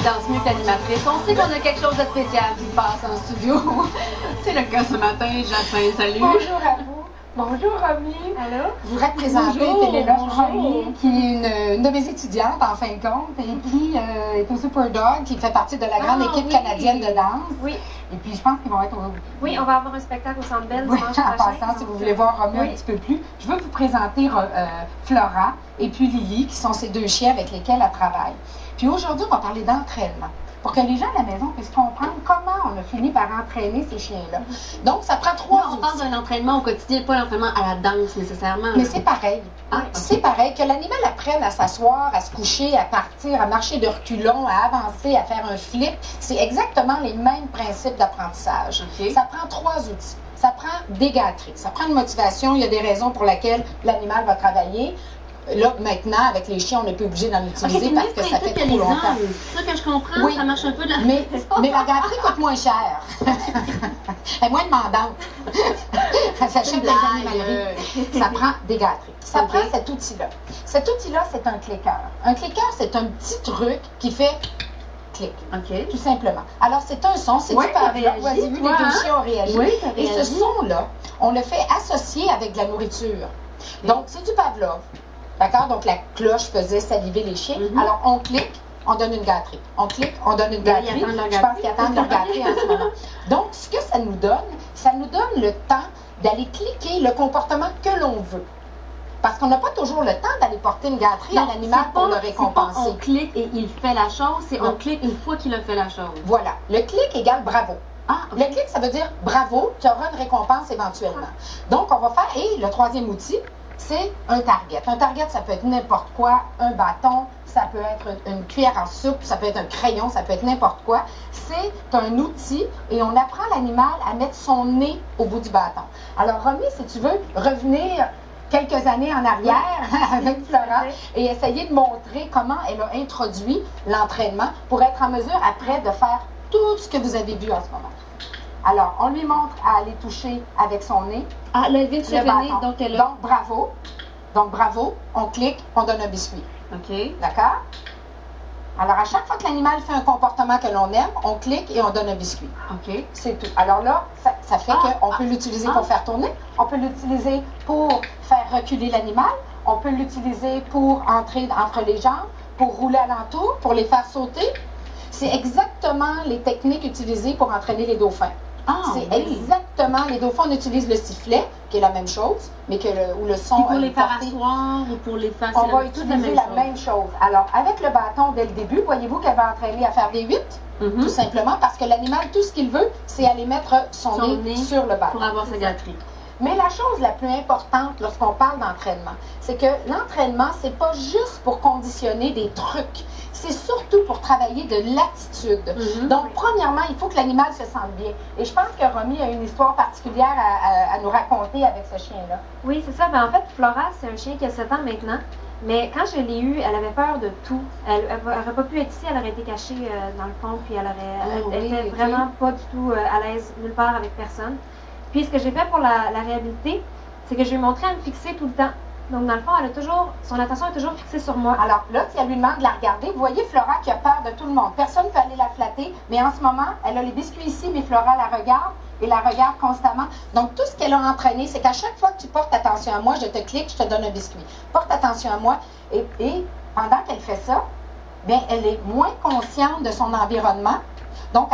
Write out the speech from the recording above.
Danse mieux que l'animatrice. On sait qu'on a quelque chose de spécial qui se passe en studio. C'est le cas ce matin. Jacinthe, salut. Bonjour à vous. Bonjour, Romy. Allô? Je voudrais te présenter Pénélope Romy, qui est une de mes étudiantes, en fin de compte, et qui est au Superdog, qui fait partie de la grande équipe canadienne de danse. Oui. Et puis, je pense qu'ils vont être au... Oui, on va avoir un spectacle au Centre Bell Oui, dimanche en prochain. passant, si vous voulez voir Romy un petit peu plus, je veux vous présenter Flora et puis Lily, qui sont ces deux chiens avec lesquels elle travaille. Puis aujourd'hui, on va parler d'entraînement, pour que les gens à la maison puissent comprendre comment on a fini par entraîner ces chiens-là. Donc, ça prend trois outils. On parle d'un entraînement au quotidien, pas l'entraînement à la danse nécessairement. Mais c'est pareil. Ah, okay. C'est pareil, que l'animal apprenne à s'asseoir, à se coucher, à partir, à marcher de reculons, à avancer, à faire un flip. C'est exactement les mêmes principes d'apprentissage. Okay. Ça prend trois outils. Ça prend des gâteries, ça prend une motivation. Il y a des raisons pour lesquelles l'animal va travailler. Là, maintenant, avec les chiens, on n'est plus obligé d'en utiliser parce que ça fait trop longtemps. C'est ça que je comprends, oui. Ça marche un peu de la... Mais la gâterie coûte moins cher. Elle est moins demandante. Elle s'achète des animaleries. Ça prend des gâteries. Ça prend cet outil-là. Cet outil-là, c'est un cliqueur. Un cliqueur, c'est un petit truc qui fait clic. OK. Tout simplement. Alors, c'est un son, c'est du Pavlov. Vas-y, vu les deux chiens ont réagi. Oui, et ce son-là, on le fait associer avec de la nourriture. Okay. Donc, c'est du Pavlov. D'accord? Donc, la cloche faisait saliver les chiens. Alors, on clique, on donne une gâterie. On clique, on donne une gâterie. Je pense qu'ils attendent leur gâterie en ce moment. Donc, ce que ça nous donne le temps d'aller cliquer le comportement que l'on veut. Parce qu'on n'a pas toujours le temps d'aller porter une gâterie à l'animal pour le récompenser. On clique et il fait la chose, c'est on clique une fois qu'il a fait la chose. Voilà. Le clic égale bravo. Ah, okay. Le clic, ça veut dire bravo, tu auras une récompense éventuellement. Donc, on va faire, et le troisième outil, c'est un target. Un target, ça peut être n'importe quoi, un bâton, ça peut être une cuillère en soupe, ça peut être un crayon, ça peut être n'importe quoi. C'est un outil et on apprend l'animal à mettre son nez au bout du bâton. Alors, Romy, si tu veux revenir quelques années en arrière avec Flora et essayer de montrer comment elle a introduit l'entraînement pour être en mesure après de faire tout ce que vous avez vu en ce moment. Alors, on lui montre à aller toucher avec son nez. Ah, là, elle vient de se nez, donc elle a... Donc, bravo. Donc, bravo. On clique, on donne un biscuit. OK. D'accord? Alors, à chaque fois que l'animal fait un comportement que l'on aime, on clique et on donne un biscuit. OK. C'est tout. Alors là, ça fait qu'on peut l'utiliser pour faire tourner. On peut l'utiliser pour faire reculer l'animal. On peut l'utiliser pour entrer entre les jambes, pour rouler alentour, pour les faire sauter. C'est exactement les techniques utilisées pour entraîner les dauphins. C'est exactement, les dauphins, on utilise le sifflet, qui est la même chose, mais où le son... Et pour les faire asseoir ou pour les faire... On va utiliser la même chose. Alors, avec le bâton dès le début, voyez-vous qu'elle va entraîner à faire des 8, tout simplement, parce que l'animal, tout ce qu'il veut, c'est aller mettre son nez sur le bâton. Pour avoir sa gâterie. Mais la chose la plus importante lorsqu'on parle d'entraînement, c'est que l'entraînement, c'est pas juste pour conditionner des trucs, c'est surtout pour travailler de l'attitude. Donc, premièrement, il faut que l'animal se sente bien. Et je pense que Romy a une histoire particulière à nous raconter avec ce chien-là. Oui, c'est ça. Ben, en fait, Flora, c'est un chien qui a 7 ans maintenant. Mais quand je l'ai eue, elle avait peur de tout. Elle n'aurait pas pu être ici, elle aurait été cachée dans le fond, puis elle était vraiment pas du tout à l'aise nulle part avec personne. Puis ce que j'ai fait pour la réhabiliter, c'est que je lui ai montré à me fixer tout le temps. Donc, dans le fond, elle a toujours, son attention est toujours fixée sur moi. Alors là, si elle lui demande de la regarder, vous voyez Flora qui a peur de tout le monde. Personne ne peut aller la flatter, mais en ce moment, elle a les biscuits ici, mais Flora la regarde et la regarde constamment. Donc, tout ce qu'elle a entraîné, c'est qu'à chaque fois que tu portes attention à moi, je te clique, je te donne un biscuit. Porte attention à moi. Et pendant qu'elle fait ça, bien, elle est moins consciente de son environnement. Donc,